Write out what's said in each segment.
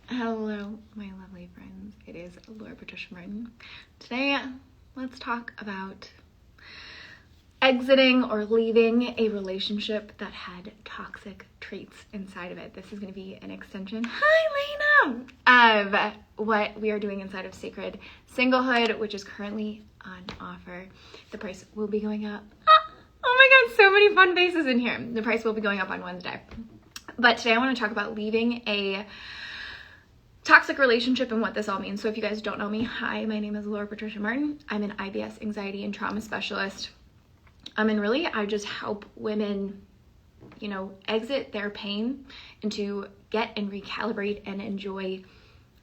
Hello, my lovely friends. It is Laura Patricia Martin. Today, let's talk about exiting or leaving a relationship that had toxic traits inside of it. This is going to be an extension, hi Lena, of what we are doing inside of Sacred Singlehood, which is currently on offer. The price will be going up. Oh my god, so many fun faces in here. The price will be going up on Wednesday. But today I want to talk about leaving a toxic relationship and what this all means. So if you guys don't know me, hi, my name is Laura Patricia Martin. I'm an IBS anxiety and trauma specialist. And really I just help women, exit their pain and to get and recalibrate and enjoy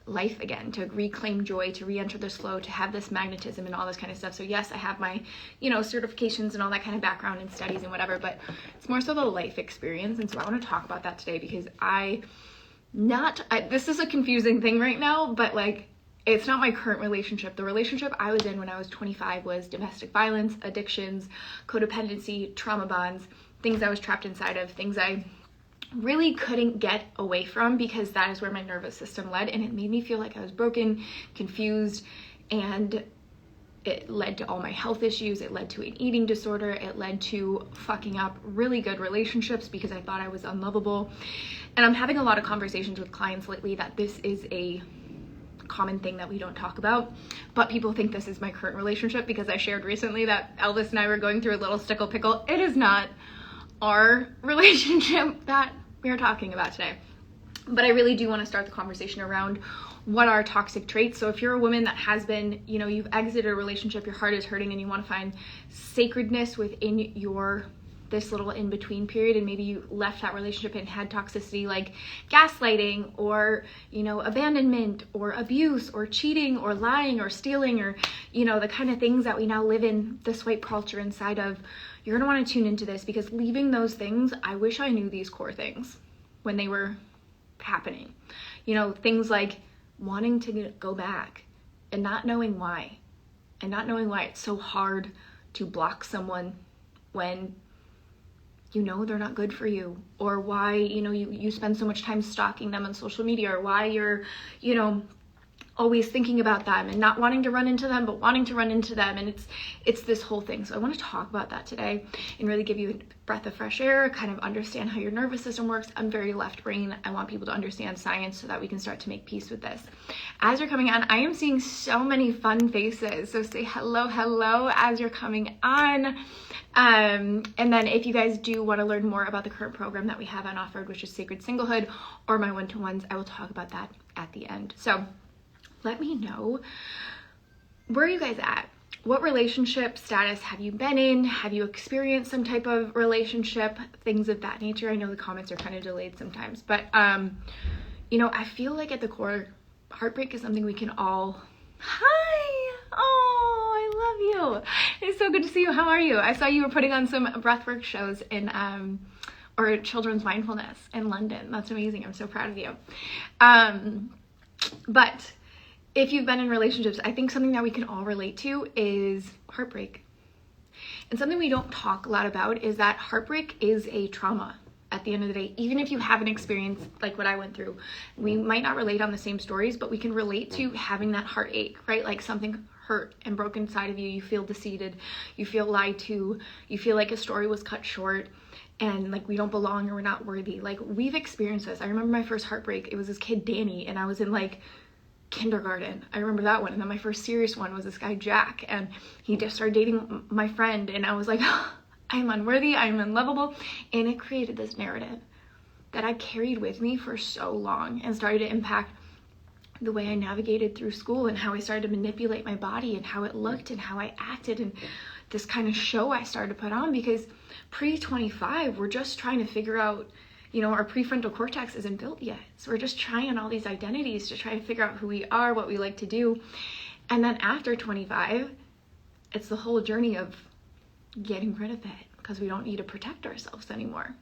life again, to reclaim joy, to re-enter this flow, to have this magnetism and all this kind of stuff. So yes, I have my, certifications and all that kind of background and studies and whatever, but it's more so the life experience. And so I want to talk about that today because this is a confusing thing right now, but it's not my current relationship. The relationship I was in when I was 25 was domestic violence, addictions, codependency, trauma bonds, things I was trapped inside of, things I really couldn't get away from because that is where my nervous system led, and it made me feel like I was broken, confused, and it led to all my health issues. It led to an eating disorder. It led to fucking up really good relationships because I thought I was unlovable. And I'm having a lot of conversations with clients lately that this is a common thing that we don't talk about, but people think this is my current relationship because I shared recently that Elvis and I were going through a little stickle pickle. It is not our relationship that we're talking about today. But I really do want to start the conversation around what are toxic traits. So if you're a woman that has been, you've exited a relationship, your heart is hurting and you want to find sacredness within this little in-between period, and maybe you left that relationship and had toxicity like gaslighting or, abandonment or abuse or cheating or lying or stealing or, the kind of things that we now live in this white culture inside of, you're going to want to tune into this because leaving those things, I wish I knew these core things when they were happening. Things like wanting to go back and not knowing why, it's so hard to block someone when they're not good for you, or why you spend so much time stalking them on social media, or why you're always thinking about them and not wanting to run into them but wanting to run into them, and it's this whole thing. So I want to talk about that today and really give you a breath of fresh air, kind of understand how your nervous system works. I'm very left brain. I want people to understand science so that we can start to make peace with this. As you're coming on, I am seeing so many fun faces, so say hello as you're coming on. And then if you guys do want to learn more about the current program that we have on offer, which is Sacred Singlehood, or my one-to-ones, I will talk about that at the end. So let me know, where are you guys at? What relationship status have you been in? Have you experienced some type of relationship? Things of that nature. I know the comments are kind of delayed sometimes, but I feel like at the core, heartbreak is something we can all... Hi! Oh, I love you. It's so good to see you. How are you? I saw you were putting on some breathwork shows in or children's mindfulness in London. That's amazing. I'm so proud of you. But if you've been in relationships, I think something that we can all relate to is heartbreak. And something we don't talk a lot about is that heartbreak is a trauma at the end of the day. Even if you haven't experienced like what I went through, we might not relate on the same stories, but we can relate to having that heartache, right? Like something hurt and broke inside of you. You feel deceived, you feel lied to, you feel like a story was cut short and like we don't belong or we're not worthy. Like we've experienced this. I remember my first heartbreak. It was this kid, Danny, and I was in kindergarten. I remember that one. And then my first serious one was this guy, Jack, and he just started dating my friend, and I was like, I'm unworthy, I'm unlovable, and it created this narrative that I carried with me for so long and started to impact the way I navigated through school and how I started to manipulate my body and how it looked and how I acted, and this kind of show I started to put on because pre-25, we're just trying to figure out, our prefrontal cortex isn't built yet. So we're just trying all these identities to try to figure out who we are, what we like to do. And then after 25, it's the whole journey of getting rid of it because we don't need to protect ourselves anymore,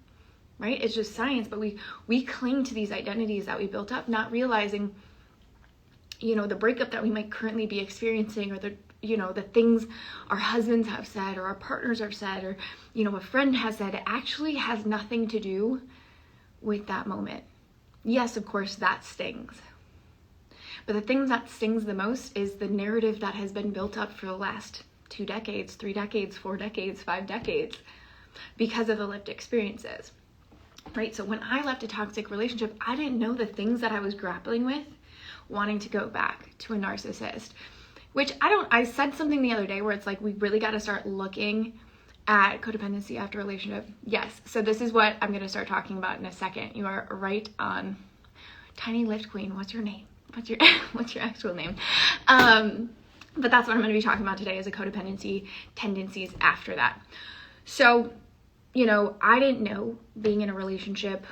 right? It's just science, but we cling to these identities that we built up, not realizing, the breakup that we might currently be experiencing, or the things our husbands have said or our partners have said, or, a friend has said, it actually has nothing to do with that moment. Yes, of course, that stings. But the thing that stings the most is the narrative that has been built up for the last 2 decades, 3 decades, 4 decades, 5 decades, because of the lived experiences, right? So when I left a toxic relationship, I didn't know the things that I was grappling with, wanting to go back to a narcissist, which I said something the other day where it's like, we really got to start looking at codependency after relationship. Yes. So this is what I'm going to start talking about in a second. You are right on. Tiny Lift Queen, what's your name? What's your actual name? But that's what I'm going to be talking about today, is a codependency tendencies after that. So, I didn't know, being in a relationship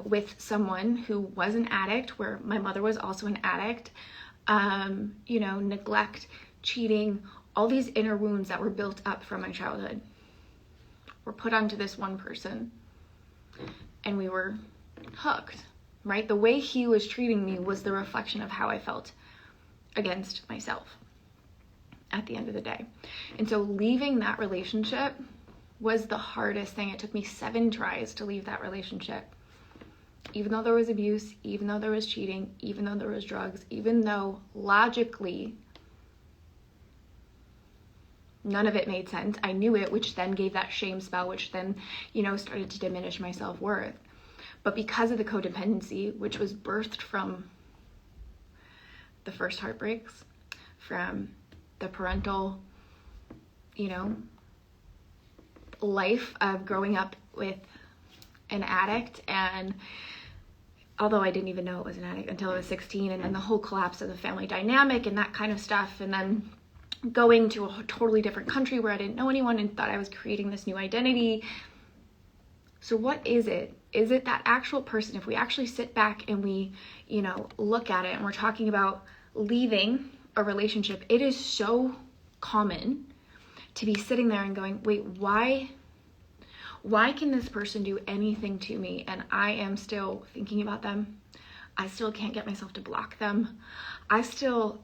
with someone who was an addict, where my mother was also an addict, neglect, cheating, all these inner wounds that were built up from my childhood were put onto this one person, and we were hooked, right? The way he was treating me was the reflection of how I felt against myself at the end of the day. And so leaving that relationship was the hardest thing. It took me 7 tries to leave that relationship. Even though there was abuse, even though there was cheating, even though there was drugs, even though logically none of it made sense. I knew it, which then gave that shame spell, which then, started to diminish my self-worth. But because of the codependency, which was birthed from the first heartbreaks, from the parental, life of growing up with an addict, and although I didn't even know it was an addict until I was 16, and then the whole collapse of the family dynamic and that kind of stuff, and then going to a totally different country where I didn't know anyone and thought I was creating this new identity. So what is it? Is it that actual person? If we actually sit back and we, look at it, and we're talking about leaving a relationship, it is so common to be sitting there and going, wait, why can this person do anything to me and I am still thinking about them? I still can't get myself to block them. I still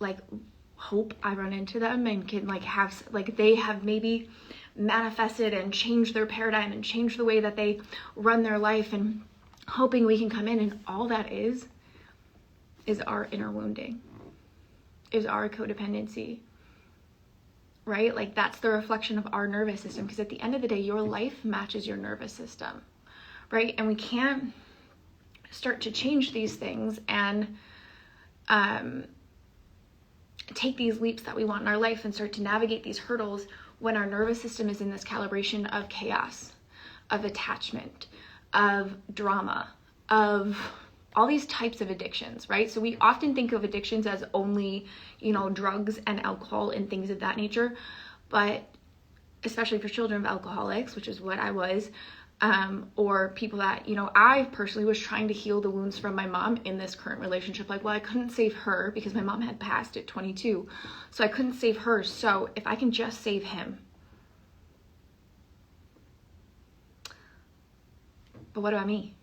hope I run into them and can have they have maybe manifested and changed their paradigm and changed the way that they run their life, and hoping we can come in, and all that is our inner wounding, is our codependency, right? That's the reflection of our nervous system, because at the end of the day, your life matches your nervous system, right? And we can't start to change these things and take these leaps that we want in our life and start to navigate these hurdles when our nervous system is in this calibration of chaos, of attachment, of drama, of all these types of addictions, right? So we often think of addictions as only, drugs and alcohol and things of that nature, but especially for children of alcoholics, which is what I was, or people that, I personally was trying to heal the wounds from my mom in this current relationship. I couldn't save her because my mom had passed at 22. So I couldn't save her. So if I can just save him. But what about me?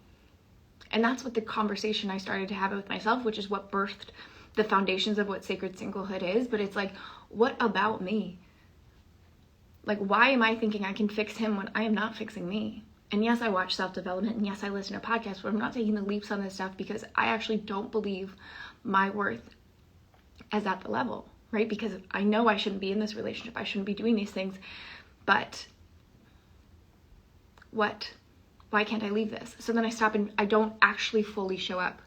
And that's what the conversation I started to have with myself, which is what birthed the foundations of what Sacred Singlehood is. But it's what about me? Why am I thinking I can fix him when I am not fixing me? And yes, I watch self-development, and yes, I listen to podcasts, but I'm not taking the leaps on this stuff because I actually don't believe my worth is at the level, right? Because I know I shouldn't be in this relationship. I shouldn't be doing these things. But why can't I leave this? So then I stop and I don't actually fully show up,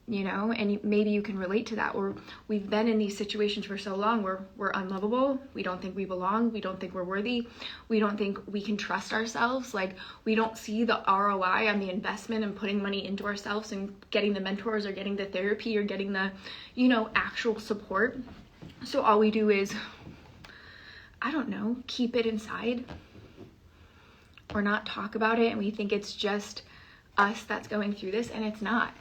and maybe you can relate to that, or we've been in these situations for so long where we're unlovable. We don't think we belong. We don't think we're worthy. We don't think we can trust ourselves. We don't see the ROI on the investment and putting money into ourselves and getting the mentors or getting the therapy or getting the, actual support. So all we do is, keep it inside or not talk about it. And we think it's just us that's going through this, and it's not.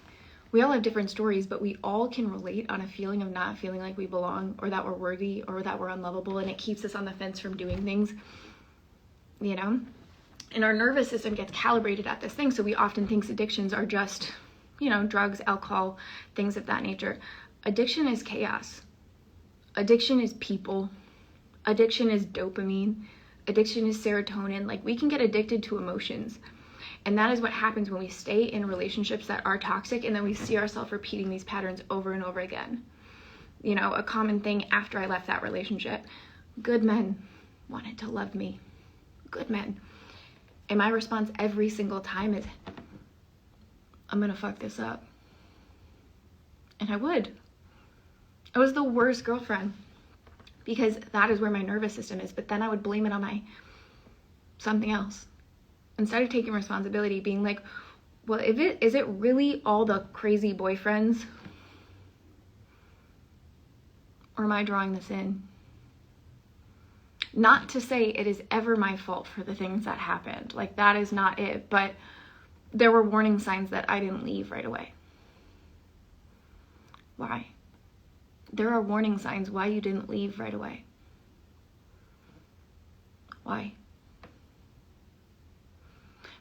We all have different stories, but we all can relate on a feeling of not feeling like we belong, or that we're worthy, or that we're unlovable, and it keeps us on the fence from doing things, and our nervous system gets calibrated at this thing. So we often think addictions are just, drugs, alcohol, things of that nature. Addiction is chaos. Addiction is people. Addiction is dopamine. Addiction is serotonin. We can get addicted to emotions. And that is what happens when we stay in relationships that are toxic, and then we see ourselves repeating these patterns over and over again. You know, a common thing after I left that relationship, good men wanted to love me. Good men. And my response every single time is, I'm gonna fuck this up. And I would. I was the worst girlfriend, because that is where my nervous system is. But then I would blame it on my something else. Instead of taking responsibility, being like, well, is it really all the crazy boyfriends? Or am I drawing this in? Not to say it is ever my fault for the things that happened. Like, that is not it. But there were warning signs that I didn't leave right away. Why? There are warning signs why you didn't leave right away. Why?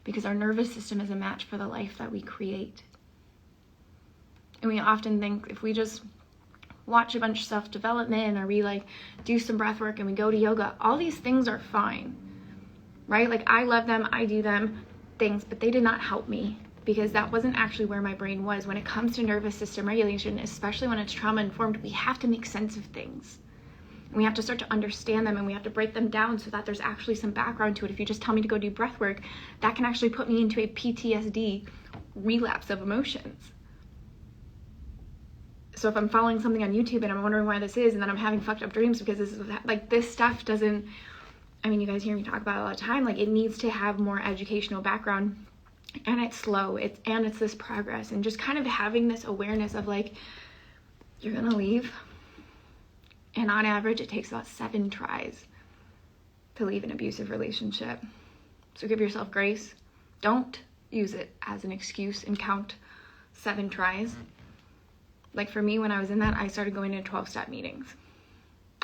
Because our nervous system is a match for the life that we create. And we often think if we just watch a bunch of self-development, or we like do some breath work and we go to yoga, all these things are fine, right? Like, I love them, I do them, things, but they did not help me, because that wasn't actually where my brain was. When it comes to nervous system regulation, especially when it's trauma informed, we have to make sense of things. And we have to start to understand them, and we have to break them down so that there's actually some background to it. If you just tell me to go do breath work, that can actually put me into a PTSD relapse of emotions. So if I'm following something on YouTube and I'm wondering why this is, and then I'm having fucked up dreams because this is like, this stuff doesn't, I mean, you guys hear me talk about it all the time, like, it needs to have more educational background, and it's slow, it's this progress, and just kind of having this awareness of like, you're gonna leave, and on average it takes about 7 tries to leave an abusive relationship. So give yourself grace. Don't use it as an excuse and count 7 tries. Like, for me, when I was in that, I started going to 12-step meetings.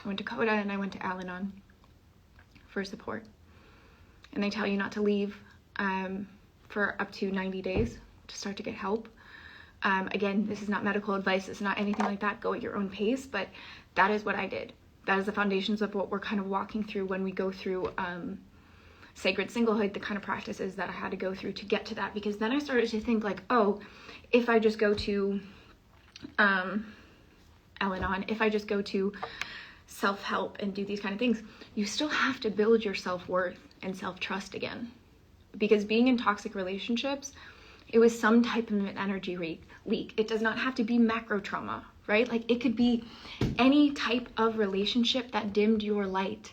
I went to Coda and I went to Al-Anon for support. And they tell you not to leave for up to 90 days to start to get help. Again, this is not medical advice. It's not anything like that. Go at your own pace. But that is what I did. That is the foundations of what we're kind of walking through when we go through Sacred Singlehood, the kind of practices that I had to go through to get to that. Because then I started to think like, oh, if I just go to Al-Anon, if I just go to self-help and do these kind of things, you still have to build your self-worth and self-trust again. Because being in toxic relationships, it was some type of an energy leak. It does not have to be macro trauma, right? Like, it could be any type of relationship that dimmed your light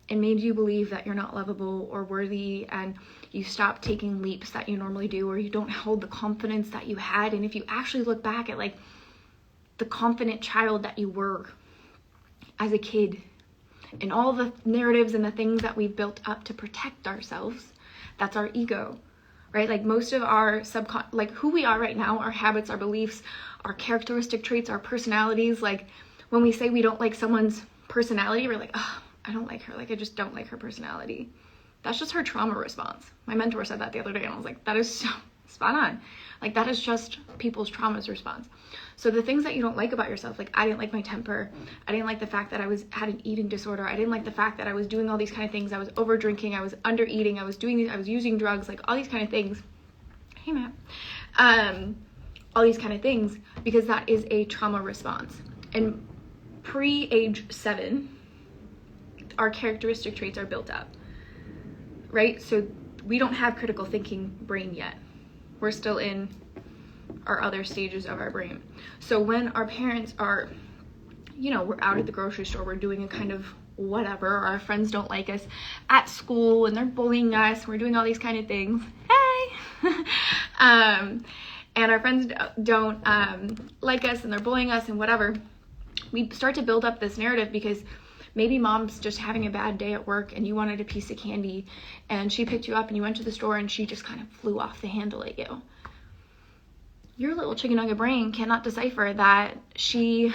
and made you believe that you're not lovable or worthy, and you stop taking leaps that you normally do, or you don't hold the confidence that you had. And if you actually look back at like the confident child that you were as a kid, and all the narratives and the things that we've built up to protect ourselves, that's our ego, right? Like, most of our like who we are right now, our habits, our beliefs, our characteristic traits, our personalities, like when we say we don't like someone's personality, we're like, oh, I don't like her. Like, I just don't like her personality. That's just her trauma response. My mentor said that the other day, and I was like, that is so spot on. Like, that is just people's trauma's response. So the things that you don't like about yourself, like, I didn't like my temper. I didn't like the fact that I had an eating disorder. I didn't like the fact that I was doing all these kind of things. I was over drinking. I was under eating. I was using drugs, like all these kind of things. Hey, Matt. All these kind of things, because that is a trauma response. And pre-age 7, our characteristic traits are built up, right? So we don't have critical thinking brain yet. We're still in our other stages of our brain. So when our parents are, you know, we're out at the grocery store, we're doing a kind of whatever, or our friends don't like us at school and they're bullying us, we're doing all these kind of things. Hey! And our friends don't like us and they're bullying us and whatever. We start to build up this narrative because maybe mom's just having a bad day at work and you wanted a piece of candy and she picked you up and you went to the store and she just kind of flew off the handle at you. Your little chicken nugget brain cannot decipher that she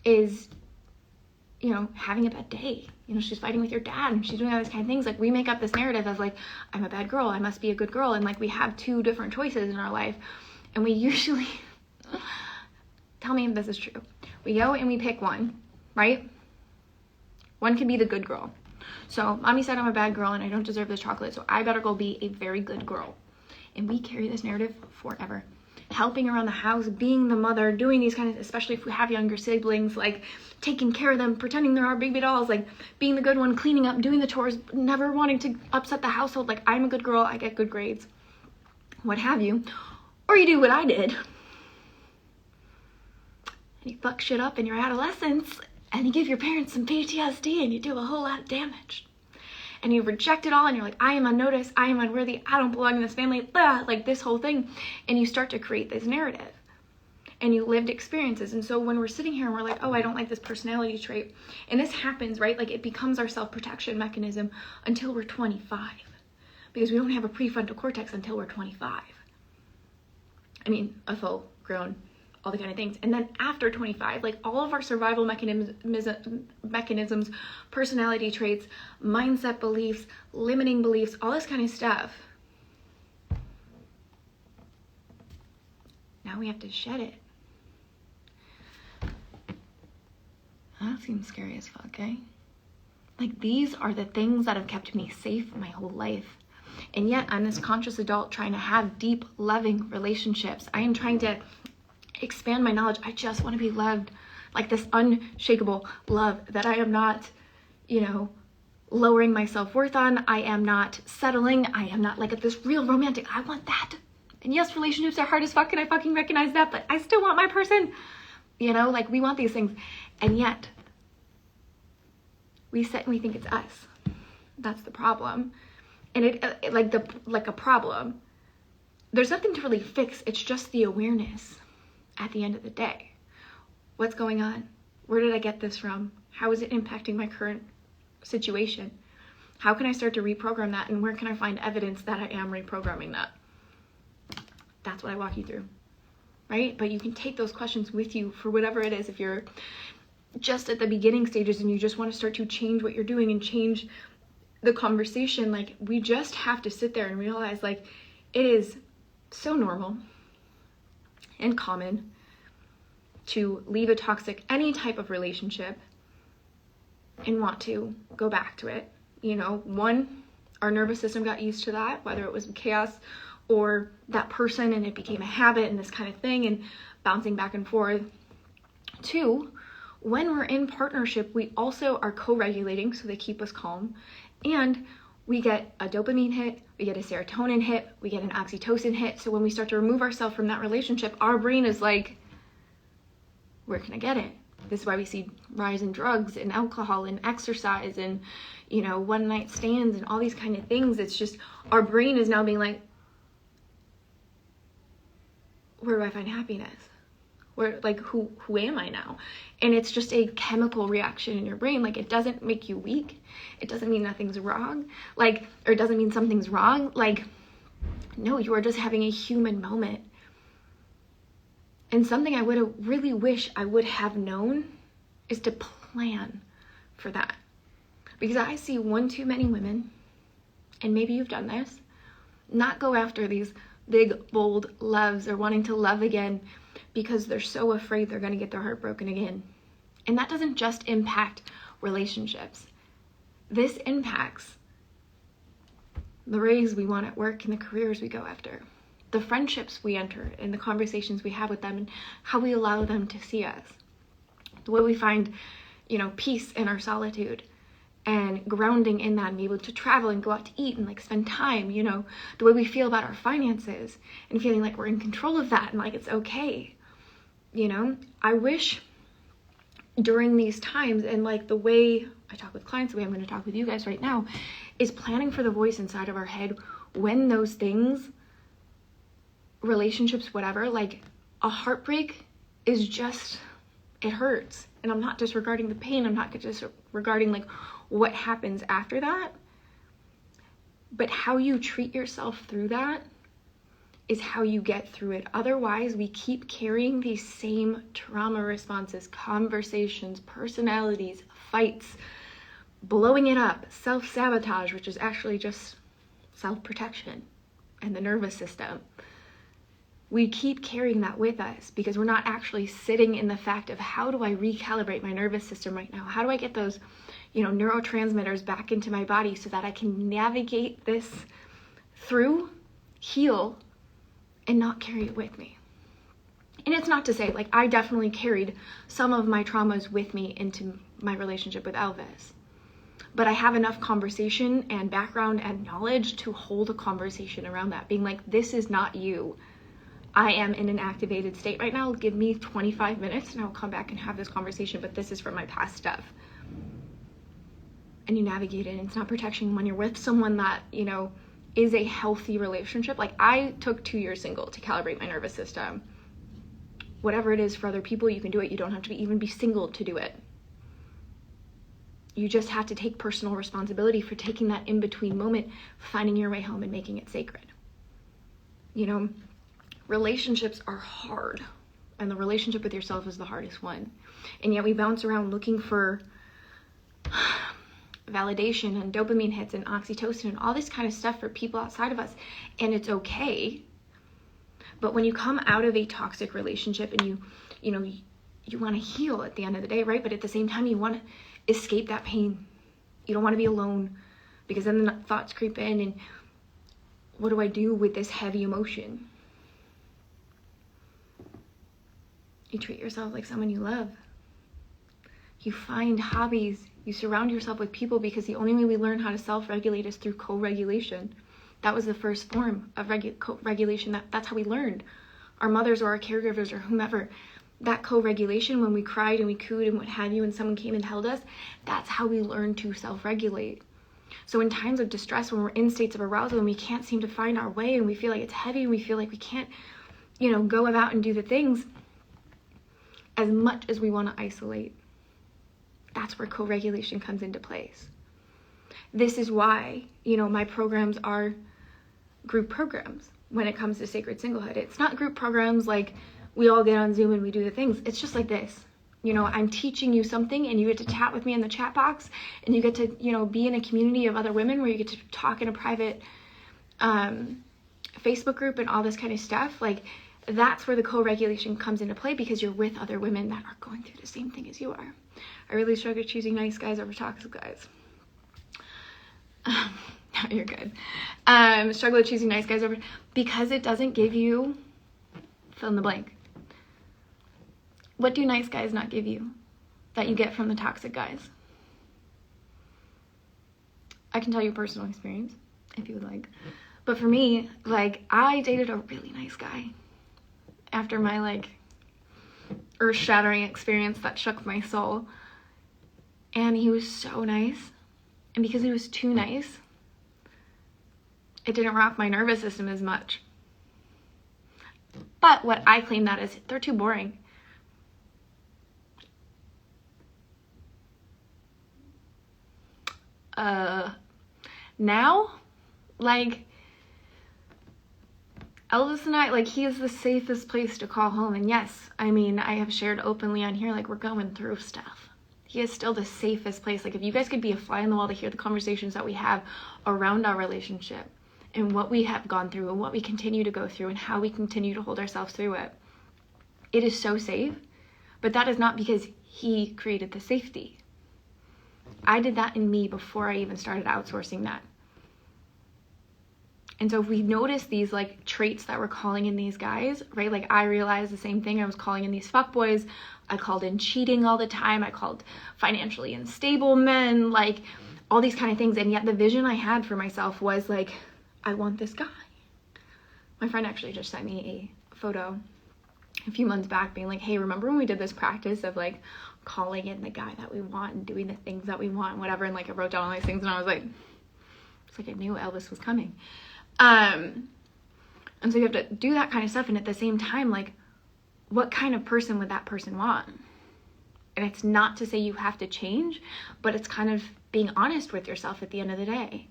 is, you know, having a bad day. You know, she's fighting with your dad and she's doing all these kind of things. Like, we make up this narrative as like, I'm a bad girl, I must be a good girl. And like, we have 2 different choices in our life. And we usually, tell me if this is true. We go and we pick one, right? One can be the good girl. So mommy said I'm a bad girl and I don't deserve this chocolate, so I better go be a very good girl. And we carry this narrative forever. Helping around the house, being the mother, doing these kind of, especially if we have younger siblings, like taking care of them, pretending they're our baby dolls, like being the good one, cleaning up, doing the chores, never wanting to upset the household, like I'm a good girl, I get good grades, what have you. Or you do what I did, and you fuck shit up in your adolescence, and you give your parents some PTSD, and you do a whole lot of damage. And you reject it all, and you're like, I am unnoticed, I am unworthy, I don't belong in this family, blah, like this whole thing. And you start to create this narrative. And you lived experiences. And so when we're sitting here and we're like, oh, I don't like this personality trait. And this happens, right? Like it becomes our self-protection mechanism until we're 25. Because we don't have a prefrontal cortex until we're 25. I mean, a full grown, all the kind of things. And then after 25, like all of our survival mechanisms, personality traits, mindset beliefs, limiting beliefs, all this kind of stuff. Now we have to shed it. That seems scary as fuck, eh? Like these are the things that have kept me safe my whole life. And yet I'm this conscious adult trying to have deep, loving relationships. I am trying to expand my knowledge. I just want to be loved, like this unshakable love that I am not, lowering my self-worth on. I am not settling. I am not like this real romantic. I want that. And yes, relationships are hard as fuck and I fucking recognize that, but I still want my person. Like we want these things. And yet we sit and we think it's us. That's the problem. And it like a problem. There's nothing to really fix. It's just the awareness. At the end of the day, what's going on? Where did I get this from? How is it impacting my current situation? How can I start to reprogram that? And where can I find evidence that I am reprogramming that? That's what I walk you through, right? But you can take those questions with you for whatever it is. If you're just at the beginning stages and you just want to start to change what you're doing and change the conversation, like we just have to sit there and realize like it is so normal and common to leave a toxic, any type of relationship and want to go back to it. One, our nervous system got used to that, whether it was chaos or that person and it became a habit and this kind of thing and bouncing back and forth. Two, when we're in partnership, we also are co-regulating, so they keep us calm, and we get a dopamine hit, we get a serotonin hit, we get an oxytocin hit. So when we start to remove ourselves from that relationship, our brain is like, where can I get it? This is why we see rise in drugs and alcohol and exercise and, one night stands and all these kind of things. It's just, our brain is now being like, where do I find happiness? Who am I now? And it's just a chemical reaction in your brain. Like, it doesn't make you weak. It doesn't mean nothing's wrong. Or it doesn't mean something's wrong. No, you are just having a human moment. And something I really wish I would have known is to plan for that. Because I see one too many women, and maybe you've done this, not go after these big, bold loves or wanting to love again because they're so afraid they're going to get their heart broken again. And that doesn't just impact relationships. This impacts the raise we want at work and the careers we go after, the friendships we enter and the conversations we have with them and how we allow them to see us, the way we find, peace in our solitude and grounding in that and be able to travel and go out to eat and spend time, the way we feel about our finances and feeling like we're in control of that and like it's okay. I wish during these times and the way I talk with clients, the way I'm going to talk with you guys right now is planning for the voice inside of our head when those things, relationships, whatever, a heartbreak is just, it hurts. And I'm not disregarding the pain. I'm not disregarding what happens after that. But how you treat yourself through that is how you get through it. Otherwise, we keep carrying these same trauma responses, conversations, personalities, fights, blowing it up, self-sabotage, which is actually just self-protection and the nervous system. We keep carrying that with us because we're not actually sitting in the fact of how do I recalibrate my nervous system right now? How do I get those, neurotransmitters back into my body so that I can navigate this through, heal, and not carry it with me. And it's not to say, like, I definitely carried some of my traumas with me into my relationship with Elvis. But I have enough conversation and background and knowledge to hold a conversation around that, being like, this is not you. I am in an activated state right now. Give me 25 minutes and I'll come back and have this conversation, but this is from my past stuff. And you navigate it, and it's not protection when you're with someone that, is a healthy relationship. Like, I took 2 years single to calibrate my nervous system. Whatever it is for other people, you can do it. You don't have to even be single to do it. You just have to take personal responsibility for taking that in-between moment, finding your way home and making it sacred. Relationships are hard, and the relationship with yourself is the hardest one. And yet we bounce around looking for validation and dopamine hits and oxytocin and all this kind of stuff for people outside of us. And it's okay. But when you come out of a toxic relationship and you want to heal at the end of the day, right? But at the same time, you want to escape that pain. You don't want to be alone, because then the thoughts creep in, and what do I do with this heavy emotion? You treat yourself like someone you love. You find hobbies. You surround yourself with people, because the only way we learn how to self-regulate is through co-regulation. That was the first form of regulation. That's how we learned. Our mothers or our caregivers or whomever, that co-regulation, when we cried and we cooed and what have you, and someone came and held us, that's how we learn to self-regulate. So in times of distress, when we're in states of arousal and we can't seem to find our way, and we feel like it's heavy, and we feel like we can't, go about and do the things, as much as we want to isolate, that's where co-regulation comes into place. This is why, my programs are group programs when it comes to Sacred Singlehood. It's not group programs like we all get on Zoom and we do the things. It's just like this. I'm teaching you something, and you get to chat with me in the chat box, and you get to, be in a community of other women where you get to talk in a private Facebook group and all this kind of stuff. Like, that's where the co-regulation comes into play, because you're with other women that are going through the same thing as you are. I really struggle choosing nice guys over toxic guys. No, you're good. Struggle with choosing nice guys over, because it doesn't give you fill in the blank. What do nice guys not give you that you get from the toxic guys? I can tell you personal experience if you would like. But for me, I dated a really nice guy after my earth-shattering experience that shook my soul. And he was so nice. And because he was too nice, it didn't rock my nervous system as much. But what I claim that is, they're too boring. Now, Elvis and I, he is the safest place to call home. And yes, I have shared openly on here, we're going through stuff. He is still the safest place. If you guys could be a fly on the wall to hear the conversations that we have around our relationship, and what we have gone through, and what we continue to go through, and how we continue to hold ourselves through it. It is so safe, but that is not because he created the safety. I did that in me before I even started outsourcing that. And so if we notice these traits that we're calling in these guys, right? I realized the same thing. I was calling in these fuckboys. I called in cheating all the time. I called financially unstable men, all these kind of things. And yet the vision I had for myself was I want this guy. My friend actually just sent me a photo a few months back being hey, remember when we did this practice of calling in the guy that we want and doing the things that we want and whatever, and I wrote down all these things, and I was it's I knew Elvis was coming. And so you have to do that kind of stuff, and at the same time, what kind of person would that person want? And it's not to say you have to change, but it's kind of being honest with yourself at the end of the day.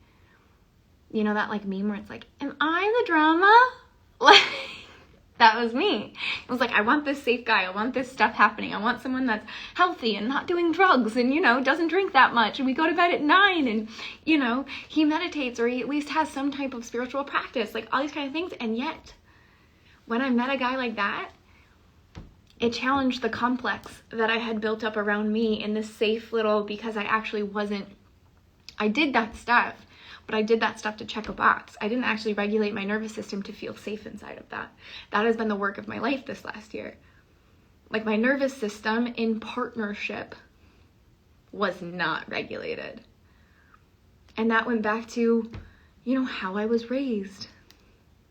That meme where it's am I the drama? That was me. It was I want this safe guy. I want this stuff happening. I want someone that's healthy and not doing drugs and, doesn't drink that much. And we go to bed at 9 and, he meditates, or he at least has some type of spiritual practice, all these kind of things. And yet, when I met a guy like that, it challenged the complex that I had built up around me in this safe little, because I actually wasn't, I did that stuff, but I did that stuff to check a box. I didn't actually regulate my nervous system to feel safe inside of that. That has been the work of my life this last year. Like, my nervous system in partnership was not regulated. And that went back to, how I was raised.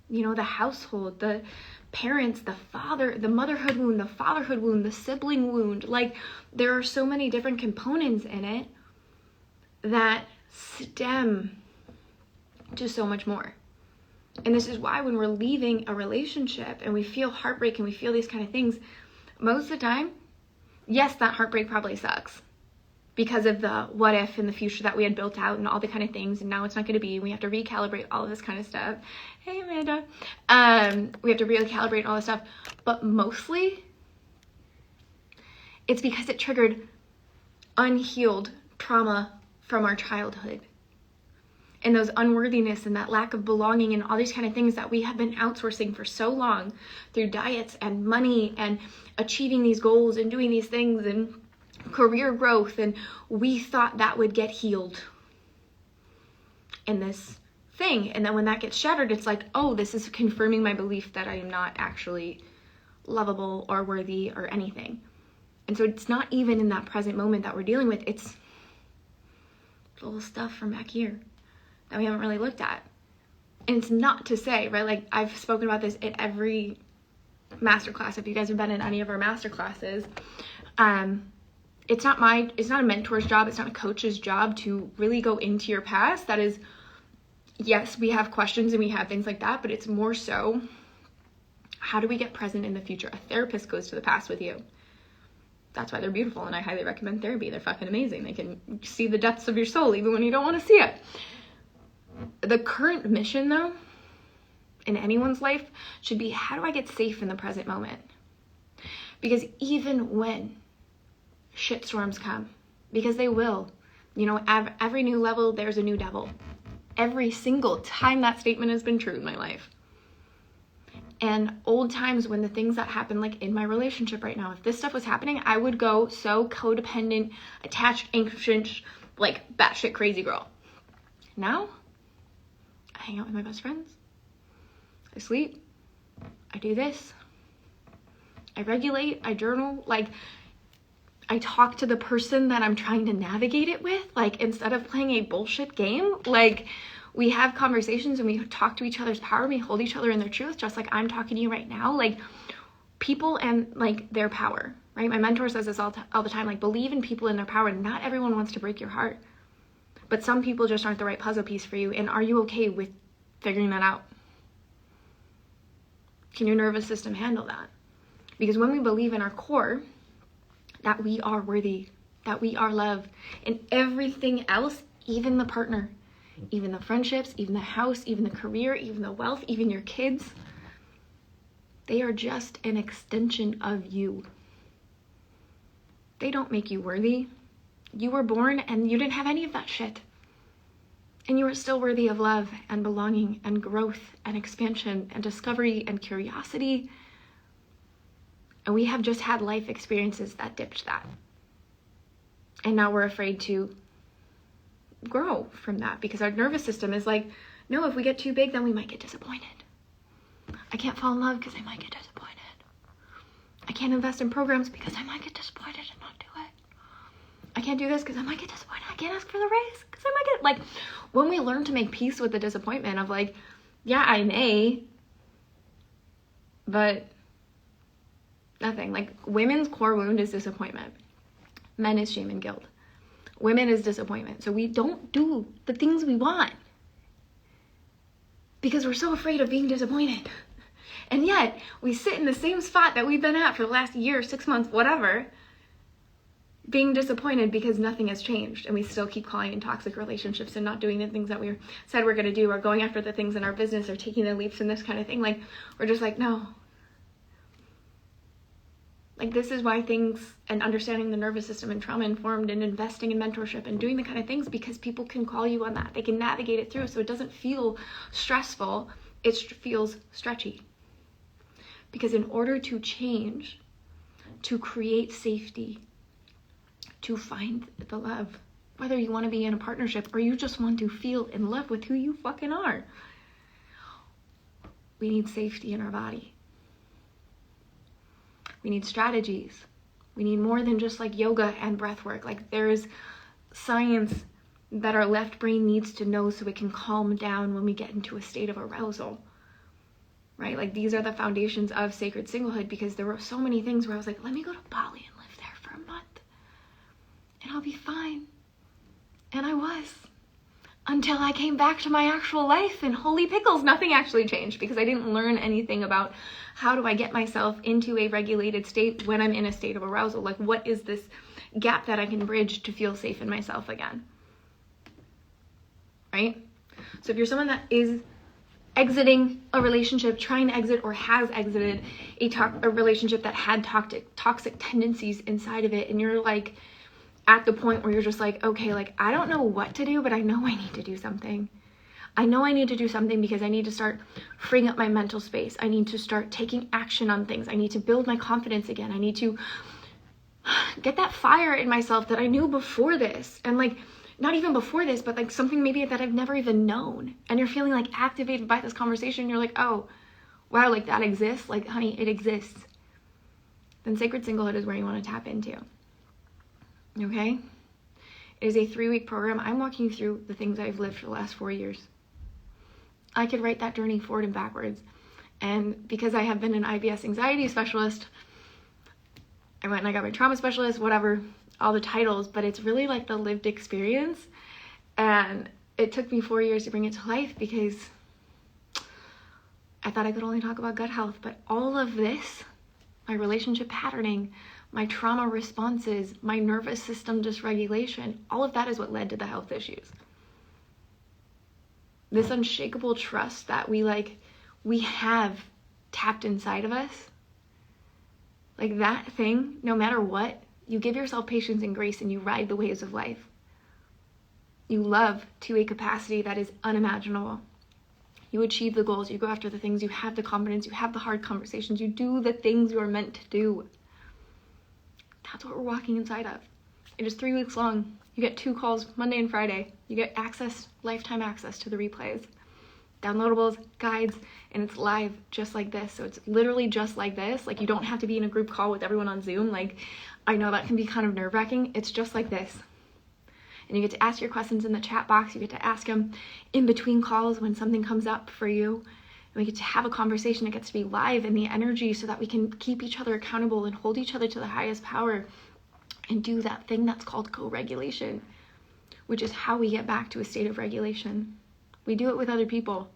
The household, the parents, the father, the motherhood wound, the fatherhood wound, the sibling wound. Like, there are so many different components in it that stem to so much more. And this is why when we're leaving a relationship and we feel heartbreak and we feel these kind of things, most of the time, yes, that heartbreak probably sucks because of the what if in the future that we had built out and all the kind of things, and now it's not going to be, we have to recalibrate all of this kind of stuff. Hey, Amanda. We have to recalibrate all this stuff. But mostly, it's because it triggered unhealed trauma from our childhood. And those unworthiness and that lack of belonging and all these kind of things that we have been outsourcing for so long through diets and money and achieving these goals and doing these things and career growth, and we thought that would get healed in this thing. And then when that gets shattered, it's like, oh, this is confirming my belief that I am not actually lovable or worthy or anything. And so it's not even in that present moment that we're dealing with, it's little stuff from back here that we haven't really looked at. And it's not to say, right, like I've spoken about this at every masterclass. If you guys have been in any of our masterclasses, it's not a mentor's job, it's not a coach's job to really go into your past. That is, yes, we have questions and we have things like that, but it's more so, how do we get present in the future? A therapist goes to the past with you. That's why they're beautiful, and I highly recommend therapy. They're fucking amazing. They can see the depths of your soul even when you don't want to see it. The current mission, though, in anyone's life should be, how do I get safe in the present moment? Because even when shitstorms come, because they will, every new level, there's a new devil. Every single time that statement has been true in my life. And old times when the things that happen, like in my relationship right now, if this stuff was happening, I would go so codependent, attached, anxious, like batshit crazy girl. Now, I hang out with my best friends. I sleep. I do this. I regulate. I journal. Like, I talk to the person that I'm trying to navigate it with. Like, instead of playing a bullshit game, like, we have conversations and we talk to each other's power. We hold each other in their truth, just like I'm talking to you right now. Like, people and like their power, right? My mentor says this all the time, like, believe in people and their power. Not everyone wants to break your heart, but some people just aren't the right puzzle piece for you. And are you okay with figuring that out? Can your nervous system handle that? Because when we believe in our core that we are worthy, that we are loved, and everything else, even the partner, even the friendships, even the house, even the career, even the wealth, even your kids, they are just an extension of you. They don't make you worthy. You were born and you didn't have any of that shit. And you are still worthy of love and belonging and growth and expansion and discovery and curiosity. And we have just had life experiences that dipped that. And now we're afraid to grow from that because our nervous system is like, no, if we get too big, then we might get disappointed. I can't fall in love because I might get disappointed. I can't invest in programs because I might get disappointed and not do it. I can't do this because I might get disappointed. I can't ask for the raise because I might get, like, when we learn to make peace with the disappointment of like, yeah, I may, but nothing. Like, women's core wound is disappointment. Men is shame and guilt. Women is disappointment. So we don't do the things we want because we're so afraid of being disappointed. And yet we sit in the same spot that we've been at for the last year, 6 months, whatever, being disappointed because nothing has changed. And we still keep calling in toxic relationships and not doing the things that we said we're going to do, or going after the things in our business, or taking the leaps and this kind of thing. Like, we're just like, no. Like, this is why things, and understanding the nervous system and trauma informed and investing in mentorship and doing the kind of things, because people can call you on that. They can navigate it through so it doesn't feel stressful. It feels stretchy. Because in order to change to create safety, to find the love, whether you want to be in a partnership or you just want to feel in love with who you fucking are. We need safety in our body. We need strategies. We need more than just like yoga and breath work. Like there's science that our left brain needs to know so it can calm down when we get into a state of arousal, right? Like these are the foundations of sacred singlehood, because there were so many things where I was like, let me go to Bali and live there for a month and I'll be fine. And I was, until I came back to my actual life, and holy pickles, nothing actually changed, because I didn't learn anything about how do I get myself into a regulated state when I'm in a state of arousal. Like, what is this gap that I can bridge to feel safe in myself again? Right? So if you're someone that is exiting a relationship, trying to exit, or has exited a relationship that had toxic tendencies inside of it, and you're like at the point where you're just like, okay, like I don't know what to do, but I know I need to do something. I know I need to do something because I need to start freeing up my mental space. I need to start taking action on things. I need to build my confidence again. I need to get that fire in myself that I knew before this. And like, not even before this, but like something maybe that I've never even known. And you're feeling like activated by this conversation. You're like, oh, wow, like that exists. Like, honey, it exists. Then Sacred Singlehood is where you want to tap into. Okay? It is a 3-week program. I'm walking you through the things I've lived for the last 4 years. I could write that journey forward and backwards. And because I have been an IBS anxiety specialist, I went and I got my trauma specialist, whatever, all the titles, but it's really like the lived experience. And it took me 4 years to bring it to life because I thought I could only talk about gut health. But all of this, my relationship patterning, my trauma responses, my nervous system dysregulation, all of that is what led to the health issues. This unshakable trust that we have tapped inside of us, like that thing, no matter what, you give yourself patience and grace and you ride the waves of life. You love to a capacity that is unimaginable. You achieve the goals, you go after the things, you have the confidence, you have the hard conversations, you do the things you're meant to do. That's what we're walking inside of. It is 3 weeks long. You get 2 calls Monday and Friday. You get access, lifetime access to the replays, downloadables, guides, and it's live just like this. So it's literally just like this. Like you don't have to be in a group call with everyone on Zoom. Like I know that can be kind of nerve-wracking. It's just like this. And you get to ask your questions in the chat box. You get to ask them in between calls when something comes up for you. And we get to have a conversation. It gets to be live in the energy so that we can keep each other accountable and hold each other to the highest power and do that thing that's called co-regulation, which is how we get back to a state of regulation. We do it with other people,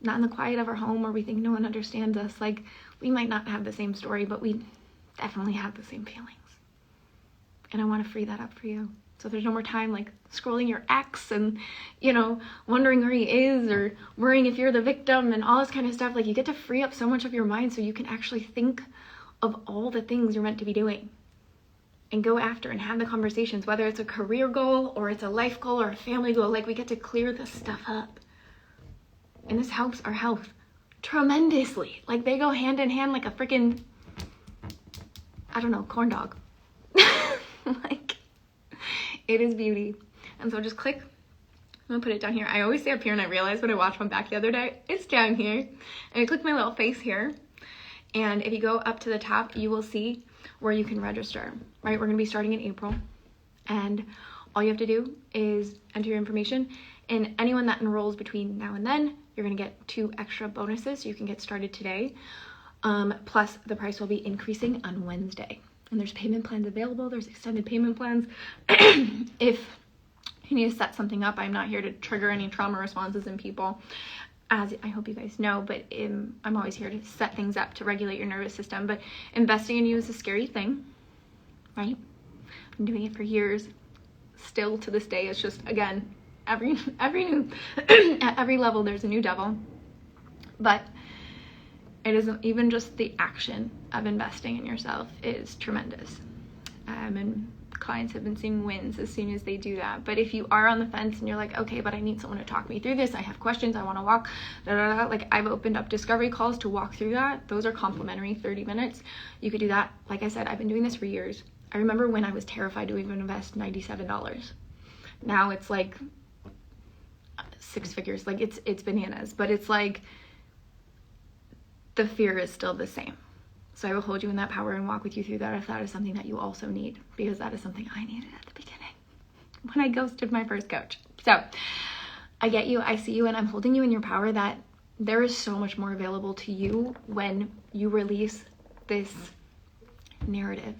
not in the quiet of our home where we think no one understands us. Like we might not have the same story, but we definitely have the same feelings. And I want to free that up for you. So there's no more time like scrolling your ex and, wondering where he is or worrying if you're the victim and all this kind of stuff. Like you get to free up so much of your mind so you can actually think of all the things you're meant to be doing and go after and have the conversations, whether it's a career goal or it's a life goal or a family goal. Like we get to clear this stuff up. And this helps our health tremendously. Like they go hand in hand like a freaking, corn dog. Like it is beauty. And so just click. I'm gonna put it down here. I always stay up here and I realized when I watched one back the other day, it's down here. And I click my little face here. And if you go up to the top, you will see where you can register, right? We're gonna be starting in April. And all you have to do is enter your information. And anyone that enrolls between now and then, you're gonna get 2 extra bonuses. So you can get started today. Plus the price will be increasing on Wednesday. And there's payment plans available. There's extended payment plans. If you need to set something up, I'm not here to trigger any trauma responses in people, as I hope you guys know, but I'm always here to set things up to regulate your nervous system. But investing in you is a scary thing, right? I've been doing it for years. Still to this day, it's just, again, every new, at every level, there's a new devil. But it isn't even just the action of investing in yourself is tremendous. And clients have been seeing wins as soon as they do that. But if you are on the fence and you're like, okay, but I need someone to talk me through this, I have questions, I want to walk, like I've opened up discovery calls to walk through that. Those are complimentary, 30 minutes. You could do that. Like I said, I've been doing this for years. I remember when I was terrified to even invest $97. Now it's like 6 figures. Like it's bananas, but it's like the fear is still the same. So I will hold you in that power and walk with you through that if that is something that you also need, because that is something I needed at the beginning when I ghosted my first coach. So I get you, I see you, and I'm holding you in your power that there is so much more available to you when you release this narrative.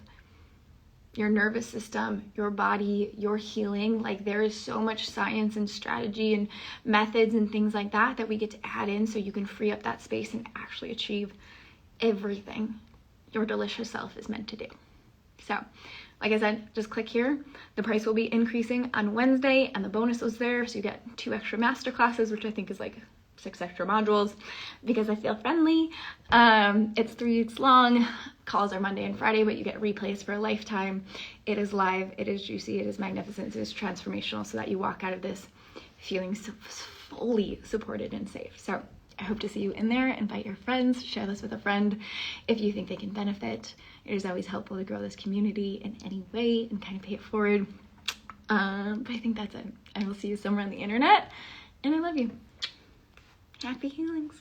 Your nervous system, your body, your healing, like there is so much science and strategy and methods and things like that that we get to add in so you can free up that space and actually achieve everything your delicious self is meant to do. So, like I said, just click here. The price will be increasing on Wednesday, and the bonus was there, so you get 2 extra master classes, which I think is like 6 extra modules, because I feel friendly. It's 3 weeks long. Calls are Monday and Friday, but you get replays for a lifetime. It is live, it is juicy, it is magnificent, it is transformational, so that you walk out of this feeling so fully supported and safe. So I hope to see you in there. Invite your friends, share this with a friend if you think they can benefit. It is always helpful to grow this community in any way and kind of pay it forward. But I think that's it. I will see you somewhere on the internet, and I love you. Happy healings.